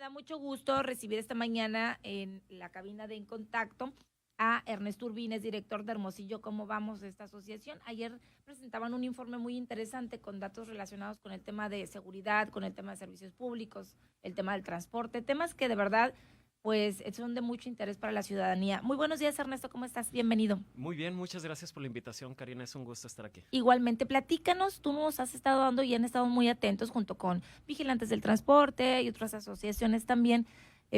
da mucho gusto recibir esta mañana en la cabina de En Contacto a Ernesto Urbines, director de Hermosillo. ¿Cómo vamos de esta asociación? Ayer presentaban un informe muy interesante con datos relacionados con el tema de seguridad, con el tema de servicios públicos, el tema del transporte, temas que de verdad pues son de mucho interés para la ciudadanía. Muy buenos días, Ernesto, ¿cómo estás? Bienvenido. Muy bien, muchas gracias por la invitación, Karina, es un gusto estar aquí. Igualmente, platícanos, tú nos has estado dando y han estado muy atentos junto con Vigilantes del Transporte y otras asociaciones también,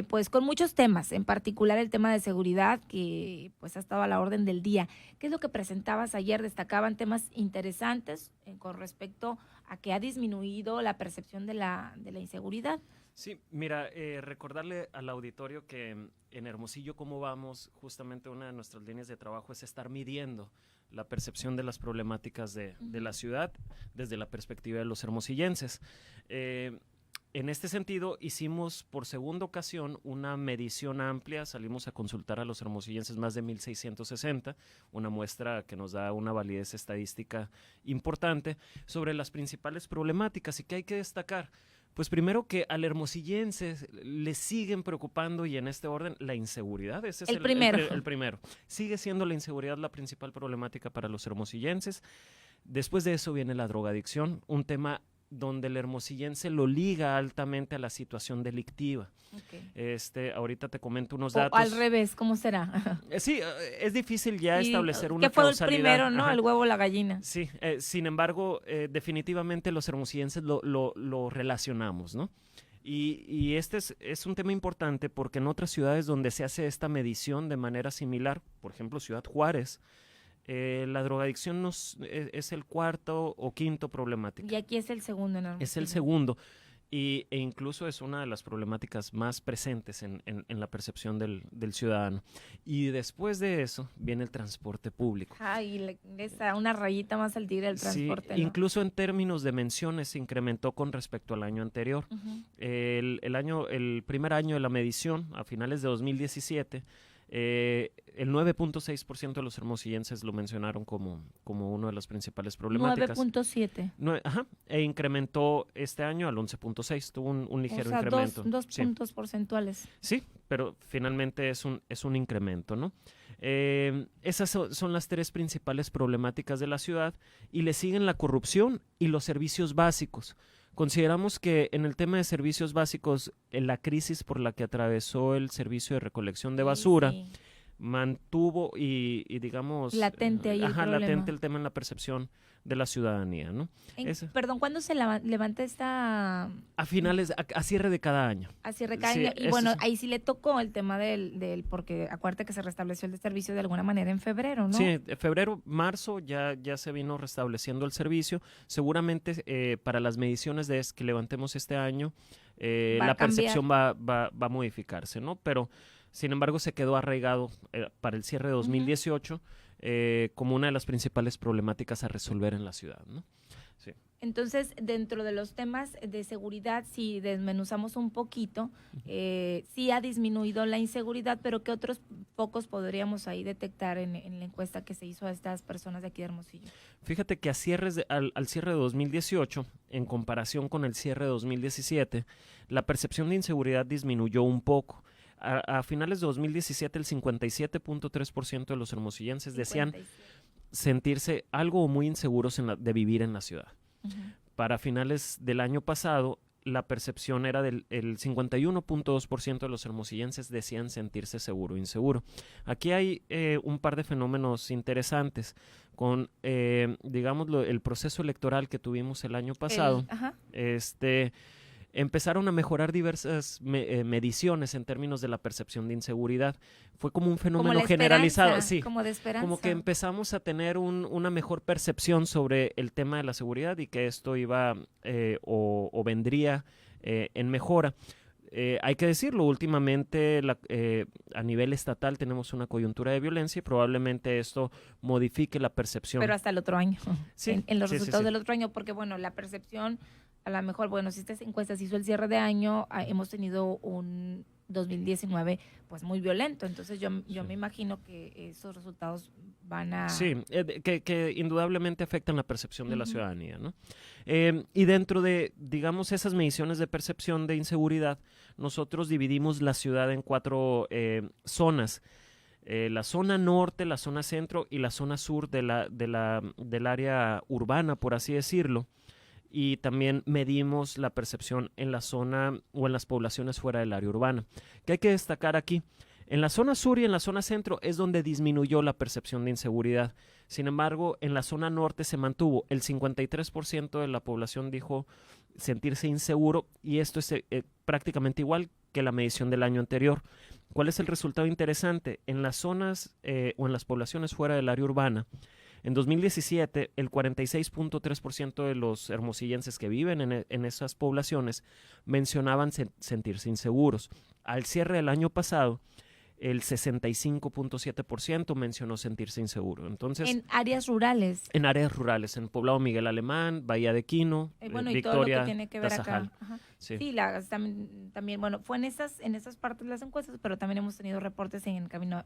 pues con muchos temas, en particular el tema de seguridad que pues ha estado a la orden del día. ¿Qué es lo que presentabas ayer? Destacaban temas interesantes con respecto a que ha disminuido la percepción de la inseguridad. Sí, mira, recordarle al auditorio que en Hermosillo, ¿cómo vamos? Justamente una de nuestras líneas de trabajo es estar midiendo la percepción de las problemáticas de la ciudad desde la perspectiva de los hermosillenses. En este sentido, hicimos por segunda ocasión una medición amplia, salimos a consultar a los hermosillenses más de 1,660, una muestra que nos da una validez estadística importante sobre las principales problemáticas y que hay que destacar. Pues primero que al hermosillense le siguen preocupando y en este orden la inseguridad. Ese es el primero. Sigue siendo la inseguridad la principal problemática para los hermosillenses. Después de eso viene la drogadicción, un tema donde el hermosillense lo liga altamente a la situación delictiva. Okay. Ahorita te comento unos datos. O al revés, ¿cómo será? Sí, es difícil ya establecer una causalidad. ¿Qué fue el primero, no? Ajá. El huevo o la gallina. Sí, sin embargo, definitivamente los hermosillenses lo relacionamos, ¿no? Y este es un tema importante porque en otras ciudades donde se hace esta medición de manera similar, por ejemplo, Ciudad Juárez, la drogadicción es el cuarto o quinto problemática. Y aquí es el segundo, ¿no? Es el segundo. E incluso es una de las problemáticas más presentes en la percepción del ciudadano. Y después de eso viene el transporte público. Y una rayita más al tigre del transporte. Sí, ¿no? Incluso en términos de menciones se incrementó con respecto al año anterior. El primer año de la medición, a finales de 2017, el 9.6% de los hermosillenses lo mencionaron como una de las principales problemáticas. 9.7. Ajá, e incrementó este año al 11.6, tuvo un ligero incremento. Dos puntos porcentuales. Sí, pero finalmente es un incremento, ¿no? Esas son las tres principales problemáticas de la ciudad y le siguen la corrupción y los servicios básicos. Consideramos que en el tema de servicios básicos, en la crisis por la que atravesó el servicio de recolección de basura, mantuvo y digamos... Latente ahí el problema. Latente el tema en la percepción de la ciudadanía, ¿no? Perdón, ¿cuándo se levanta esta...? A finales, a cierre de cada año. A cierre de cada año. Y bueno, ahí sí le tocó el tema del porque acuérdate que se restableció el servicio de alguna manera en febrero, ¿no? Sí, febrero, marzo ya se vino restableciendo el servicio. Seguramente para las mediciones que levantemos este año, la percepción va a modificarse, ¿no? Pero, sin embargo, se quedó arraigado para el cierre de 2018 como una de las principales problemáticas a resolver en la ciudad, ¿no? Sí. Entonces, dentro de los temas de seguridad, si desmenuzamos un poquito, sí ha disminuido la inseguridad, pero ¿qué otros focos podríamos ahí detectar en la encuesta que se hizo a estas personas de aquí de Hermosillo? Fíjate que al cierre de 2018, en comparación con el cierre de 2017, la percepción de inseguridad disminuyó un poco. A finales de 2017, el 57.3% de los hermosillenses decían sentirse algo o muy inseguros de vivir en la ciudad. Para finales del año pasado, la percepción era del 51.2% de los hermosillenses decían sentirse seguro o inseguro. Aquí hay un par de fenómenos interesantes. Con, digamos, el proceso electoral que tuvimos el año pasado, empezaron a mejorar diversas mediciones en términos de la percepción de inseguridad. Fue como un fenómeno generalizado. Sí, como de esperanza. Como que empezamos a tener una mejor percepción sobre el tema de la seguridad y que esto iba o vendría en mejora. Hay que decirlo, últimamente a nivel estatal tenemos una coyuntura de violencia y probablemente esto modifique la percepción. Pero hasta el otro año, sí, en los resultados del otro año, porque bueno, la percepción... A lo mejor, bueno, si estas encuestas hizo el cierre de año, hemos tenido un 2019 pues muy violento. Entonces yo me imagino que esos resultados van a... Sí, que indudablemente afectan la percepción de la Ujú. ciudadanía, ¿no? Y dentro de, digamos, esas mediciones de percepción de inseguridad, nosotros dividimos la ciudad en 4 zonas. La zona norte, la zona centro y la zona sur del área urbana, por así decirlo. Y también medimos la percepción en la zona o en las poblaciones fuera del área urbana. ¿Qué hay que destacar aquí? En la zona sur y en la zona centro es donde disminuyó la percepción de inseguridad. Sin embargo, en la zona norte se mantuvo. El 53% de la población dijo sentirse inseguro y esto es prácticamente igual que la medición del año anterior. ¿Cuál es el resultado interesante? En las zonas o en las poblaciones fuera del área urbana, en 2017, el 46.3% de los hermosillenses que viven en esas poblaciones mencionaban sentirse inseguros. Al cierre del año pasado, el 65.7% mencionó sentirse inseguro. Entonces, En áreas rurales. en áreas rurales, en Poblado Miguel Alemán, Bahía de Quino, Bueno, y Victoria, todo lo que tiene que ver Tazajal. acá. Ajá. Sí. Sí, también, bueno, fue en esas partes de las encuestas, pero también hemos tenido reportes en camino,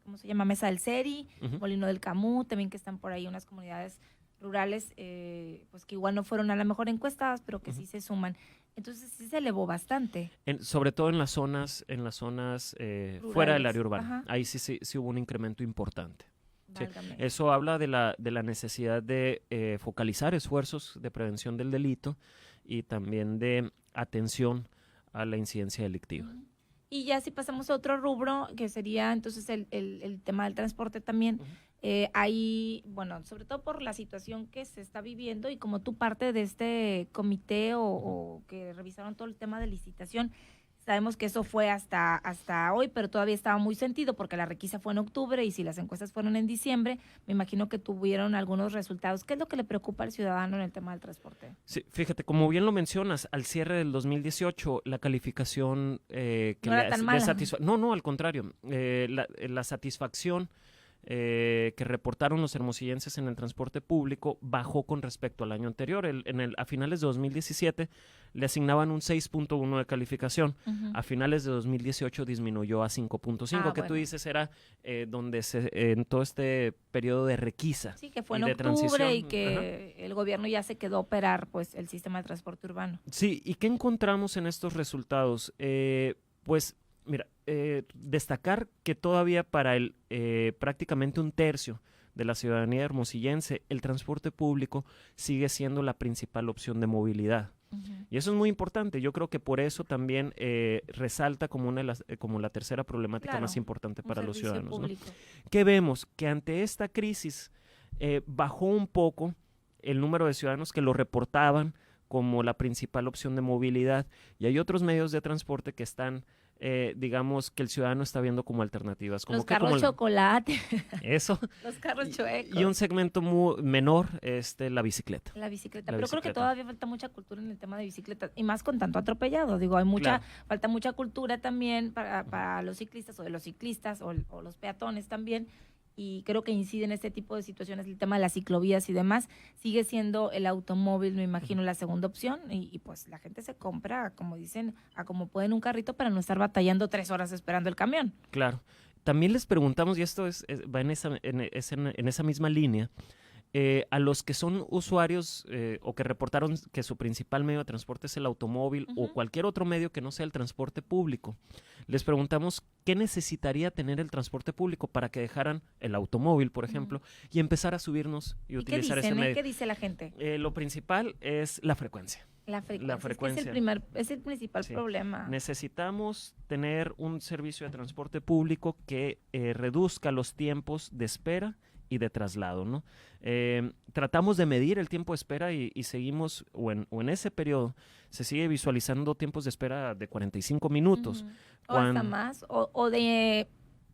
¿cómo se llama? Mesa del Seri, Ujú. Molino del Camus, también que están por ahí unas comunidades rurales, pues que igual no fueron a lo mejor encuestadas, pero que sí se suman. Entonces sí se elevó bastante. Sobre todo en las zonas fuera del Rurales. área urbana. Ajá. Ahí sí hubo un incremento importante. Sí. Válgame. Eso habla de la necesidad de focalizar esfuerzos de prevención del delito y también de atención a la incidencia delictiva. Ujú. Y ya si pasamos a otro rubro, que sería entonces el tema del transporte también, ahí, bueno, sobre todo por la situación que se está viviendo y como tú parte de este comité o que revisaron todo el tema de licitación, sabemos que eso fue hasta hoy, pero todavía estaba muy sentido porque la requisa fue en octubre y si las encuestas fueron en diciembre, me imagino que tuvieron algunos resultados. ¿Qué es lo que le preocupa al ciudadano en el tema del transporte? Sí, fíjate, como bien lo mencionas, al cierre del 2018, la calificación No era tan mala. No, al contrario. La satisfacción que reportaron los hermosillenses en el transporte público bajó con respecto al año anterior. A finales de 2017 le asignaban un 6.1 de calificación. Ujú. A finales de 2018 disminuyó a 5.5, que bueno. tú dices era donde en todo este periodo de requisa. Sí, que fue y en de octubre transición. y que el gobierno ya se quedó a operar pues el sistema de transporte urbano. Sí, ¿y qué encontramos en estos resultados? Pues, mira, destacar que todavía para prácticamente un tercio de la ciudadanía hermosillense, el transporte público sigue siendo la principal opción de movilidad. Ujú. Y eso es muy importante. Yo creo que por eso también resalta como como la tercera problemática Claro, más importante Un para los servicio ciudadanos, ¿no? público. ¿Qué vemos? Que ante esta crisis bajó un poco el número de ciudadanos que lo reportaban como la principal opción de movilidad y hay otros medios de transporte que están, digamos, que el ciudadano está viendo como alternativas. Como Los que carros como chocolate, eso. los carros chuecos. Y un segmento menor, la bicicleta. La bicicleta, La pero creo que bicicleta. todavía falta mucha cultura en el tema de bicicletas y más con tanto atropellado. Digo, Claro. falta mucha cultura también para los ciclistas o de los ciclistas o los peatones también. Y creo que incide en este tipo de situaciones el tema de las ciclovías y demás. Sigue siendo el automóvil, me imagino, la segunda opción. Y pues la gente se compra, como dicen, a como pueden un carrito para no estar batallando 3 horas esperando el camión. Claro. También les preguntamos, y esto va en esa misma línea, a los que son usuarios o que reportaron que su principal medio de transporte es el automóvil o Ujú. cualquier otro medio que no sea el transporte público, les preguntamos qué necesitaría tener el transporte público para que dejaran el automóvil, por ejemplo, y empezar a subirnos y ¿Y qué utilizar ese dicen? medio. ¿Qué dice la gente? Lo principal es la frecuencia. La frecuencia. frecuencia. Es el principal Sí. problema. Necesitamos tener un servicio de transporte público que reduzca los tiempos de espera y de traslado, ¿no? Tratamos de medir el tiempo de espera y seguimos, o en ese periodo, se sigue visualizando tiempos de espera de 45 minutos. Ujú. O hasta más.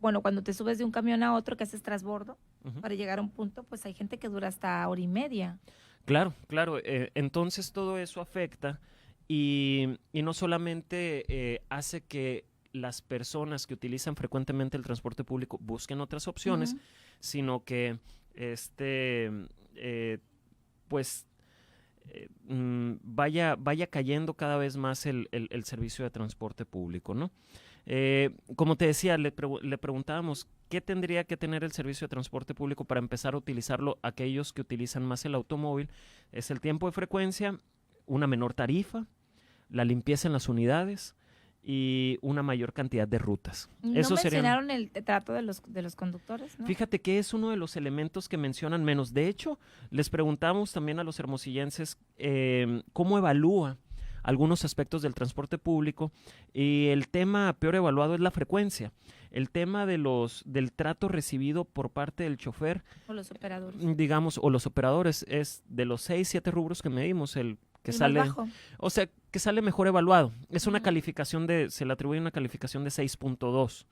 Bueno, cuando te subes de un camión a otro que haces transbordo Ujú. para llegar a un punto, pues hay gente que dura hasta hora y media. Claro, claro. Entonces todo eso afecta y no solamente hace que las personas que utilizan frecuentemente el transporte público busquen otras opciones, Ujú. sino que pues vaya cayendo cada vez más el servicio de transporte público, ¿no? Como te decía, le preguntábamos qué tendría que tener el servicio de transporte público para empezar a utilizarlo aquellos que utilizan más el automóvil. Es el tiempo de frecuencia, una menor tarifa, la limpieza en las unidades y una mayor cantidad de rutas. No mencionaron el trato de los conductores, ¿no? Fíjate que es uno de los elementos que mencionan menos. De hecho, les preguntamos también a los hermosillenses cómo evalúa algunos aspectos del transporte público, y el tema peor evaluado es la frecuencia. El tema del trato recibido por parte del chofer, o los operadores, digamos, o los operadores, es de los 6, 7 rubros que medimos, el que sale, o sea, que sale mejor evaluado. Es una calificación se le atribuye una calificación de 6.2.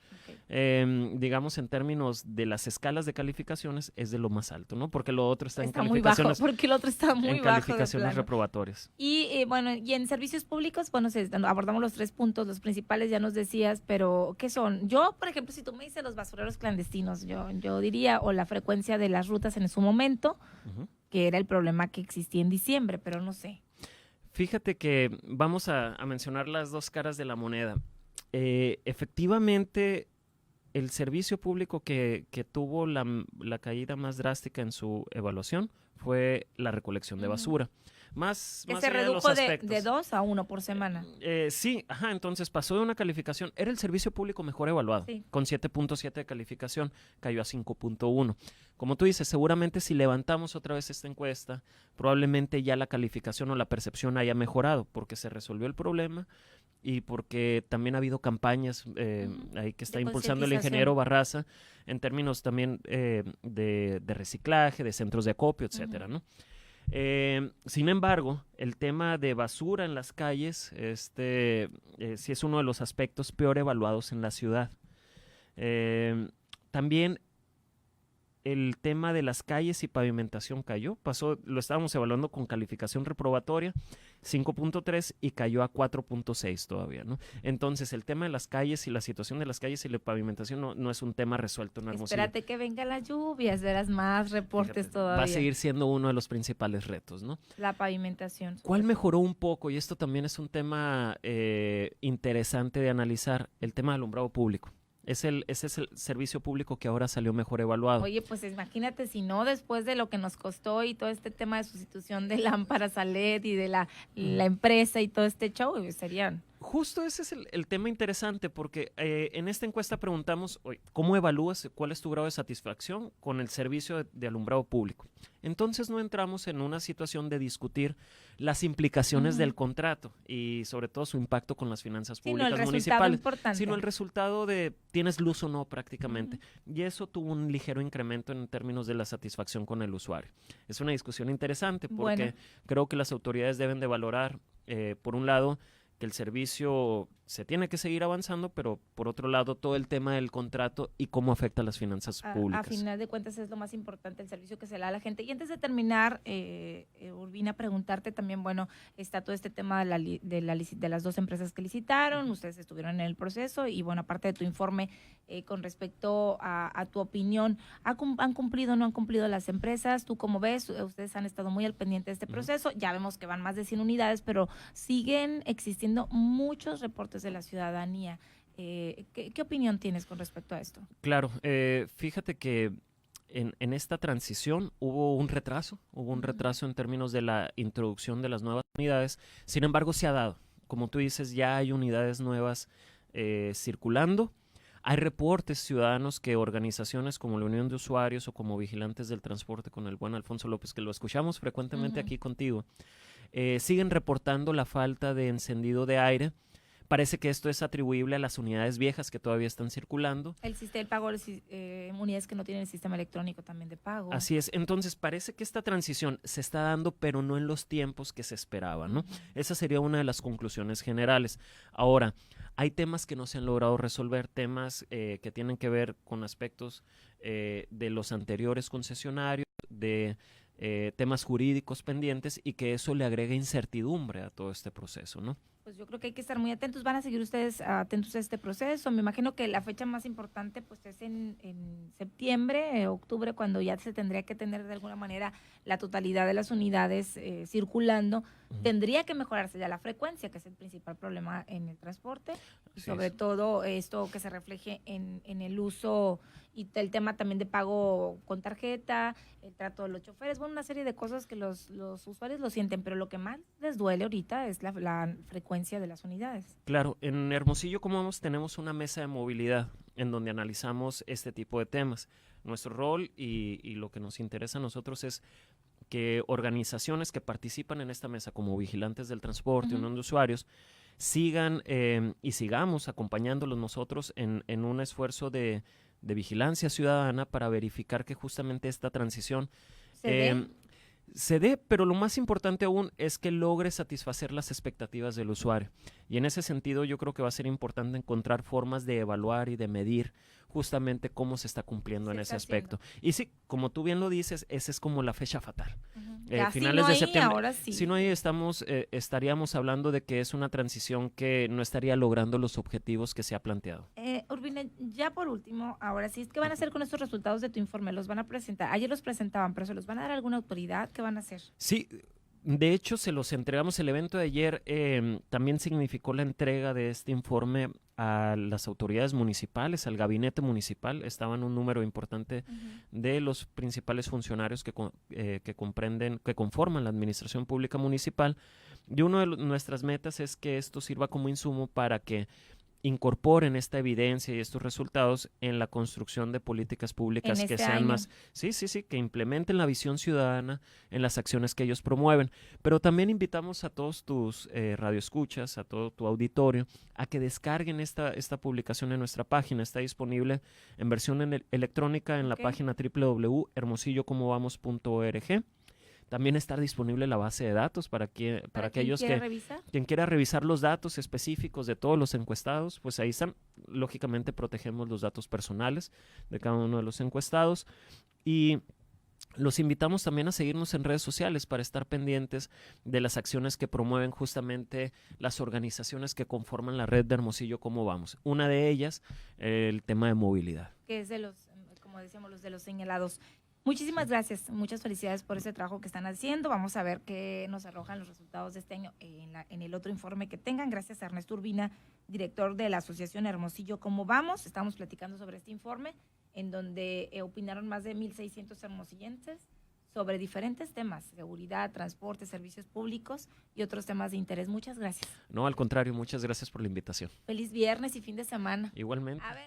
Digamos, en términos de las escalas de calificaciones, es de lo más alto, ¿no? Porque lo otro está en calificaciones muy bajo, porque el otro está muy en bajo, calificaciones reprobatorias. Y bueno, y en servicios públicos, bueno, abordamos los 3 puntos, los principales ya nos decías, pero ¿qué son? Yo, por ejemplo, si tú me dices los basureros clandestinos, yo diría, o la frecuencia de las rutas en su momento, que era el problema que existía en diciembre, pero no sé. Fíjate que vamos a mencionar las dos caras de la moneda. Efectivamente, el servicio público que tuvo la caída más drástica en su evaluación fue la recolección de basura. Que se redujo de 2 a 1 por semana. Sí, entonces pasó de una calificación, era el servicio público mejor evaluado, con 7.7 de calificación, cayó a 5.1. Como tú dices, seguramente si levantamos otra vez esta encuesta, probablemente ya la calificación o la percepción haya mejorado, porque se resolvió el problema y porque también ha habido campañas ahí que está impulsando el ingeniero Barraza en términos también de reciclaje, de centros de acopio, etcétera, ¿no? Sin embargo, el tema de basura en las calles sí es uno de los aspectos peor evaluados en la ciudad. También el tema de las calles y pavimentación cayó, lo estábamos evaluando con calificación reprobatoria, 5.3 y cayó a 4.6 todavía, ¿no? Entonces, el tema de las calles y la situación de las calles y la pavimentación no es un tema resuelto en Hermosillo. Espérate que vengan las lluvias, verás más reportes todavía. Va a seguir siendo uno de los principales retos, ¿no? La pavimentación. ¿Cuál mejoró un poco? Y esto también es un tema interesante de analizar, el tema del alumbrado público. Ese es el servicio público que ahora salió mejor evaluado. Oye, pues imagínate, si no, después de lo que nos costó y todo este tema de sustitución de lámparas a LED y de la empresa y todo este show, serían... Justo ese es el tema interesante, porque en esta encuesta preguntamos, ¿cómo evalúas, cuál es tu grado de satisfacción con el servicio de alumbrado público? Entonces no entramos en una situación de discutir las implicaciones del contrato y sobre todo su impacto con las finanzas públicas municipales, sino el resultado de tienes luz o no prácticamente. Y eso tuvo un ligero incremento en términos de la satisfacción con el usuario. Es una discusión interesante porque creo que las autoridades deben de valorar, por un lado, que el servicio se tiene que seguir avanzando, pero por otro lado todo el tema del contrato y cómo afecta a las finanzas públicas. A final de cuentas es lo más importante, el servicio que se le da a la gente. Y antes de terminar, Urbina, preguntarte también, bueno, está todo este tema de las 2 empresas que licitaron, ustedes estuvieron en el proceso y bueno, aparte de tu informe con respecto a tu opinión, ¿han cumplido o no han cumplido las empresas? ¿Tú cómo ves? Ustedes han estado muy al pendiente de este proceso, ya vemos que van más de 100 unidades, pero siguen existiendo muchos reportes de la ciudadanía. ¿Qué opinión tienes con respecto a esto? Claro, fíjate que en esta transición hubo un retraso en términos de la introducción de las nuevas unidades, sin embargo se ha dado. Como tú dices, ya hay unidades nuevas circulando. Hay reportes ciudadanos que organizaciones como la Unión de Usuarios o como Vigilantes del Transporte con el buen Alfonso López, que lo escuchamos frecuentemente aquí contigo, siguen reportando la falta de encendido de aire. Parece que esto es atribuible a las unidades viejas que todavía están circulando. El pago, unidades que no tienen el sistema electrónico también de pago. Así es. Entonces, parece que esta transición se está dando, pero no en los tiempos que se esperaban, ¿no? Esa sería una de las conclusiones generales. Ahora, hay temas que no se han logrado resolver, temas que tienen que ver con aspectos de los anteriores concesionarios, de temas jurídicos pendientes y que eso le agrega incertidumbre a todo este proceso, ¿no? pues yo creo que hay que estar muy atentos. ¿Van a seguir ustedes atentos a este proceso? Me imagino que la fecha más importante pues es en septiembre, octubre, cuando ya se tendría que tener de alguna manera la totalidad de las unidades circulando. Tendría que mejorarse ya la frecuencia, que es el principal problema en el transporte, y sobre todo esto que se refleje en el uso y el tema también de pago con tarjeta, el trato de los choferes, bueno, una serie de cosas que los usuarios lo sienten, pero lo que más les duele ahorita es la frecuencia de las unidades. Claro, en Hermosillo, como vemos, tenemos una mesa de movilidad en donde analizamos este tipo de temas. Nuestro rol y lo que nos interesa a nosotros es que organizaciones que participan en esta mesa como vigilantes del transporte, unión de usuarios, sigan y sigamos acompañándolos nosotros en un esfuerzo de vigilancia ciudadana para verificar que justamente esta transición se dé, pero lo más importante aún es que logre satisfacer las expectativas del usuario. Y en ese sentido yo creo que va a ser importante encontrar formas de evaluar y de medir justamente cómo se está cumpliendo en ese aspecto. Y sí, como tú bien lo dices, esa es como la fecha fatal. Finales de septiembre. Ahora sí. Si no ahí estaríamos hablando de que es una transición que no estaría logrando los objetivos que se ha planteado. Urbina, ya por último, ahora sí, ¿qué van a hacer con estos resultados de tu informe? ¿Los van a presentar? Ayer los presentaban, pero ¿se los van a dar a alguna autoridad? ¿Qué van a hacer? Sí, de hecho se los entregamos. El evento de ayer también significó la entrega de este informe a las autoridades municipales, al gabinete municipal. Estaban un número importante de los principales funcionarios que conforman la administración pública municipal. Y una de nuestras metas es que esto sirva como insumo para que incorporen esta evidencia y estos resultados en la construcción de políticas públicas que sean más, que implementen la visión ciudadana en las acciones que ellos promueven. Pero también invitamos a todos tus radioescuchas, a todo tu auditorio, a que descarguen esta publicación en nuestra página. Está disponible en versión electrónica en la página www.hermosillocomovamos.org. También está disponible la base de datos para aquellos quien quiera revisar los datos específicos de todos los encuestados, pues ahí están. Lógicamente protegemos los datos personales de cada uno de los encuestados y los invitamos también a seguirnos en redes sociales para estar pendientes de las acciones que promueven justamente las organizaciones que conforman la red de Hermosillo Cómo Vamos. Una de ellas, el tema de movilidad. Que es de los, como decíamos, los de los señalados. Muchísimas gracias, muchas felicidades por ese trabajo que están haciendo. Vamos a ver qué nos arrojan los resultados de este año en el otro informe que tengan. Gracias a Ernesto Urbina, director de la Asociación Hermosillo Cómo Vamos. Estamos platicando sobre este informe en donde opinaron más de 1,600 hermosillenses sobre diferentes temas, seguridad, transporte, servicios públicos y otros temas de interés. Muchas gracias. No, al contrario, muchas gracias por la invitación. Feliz viernes y fin de semana. Igualmente. A ver.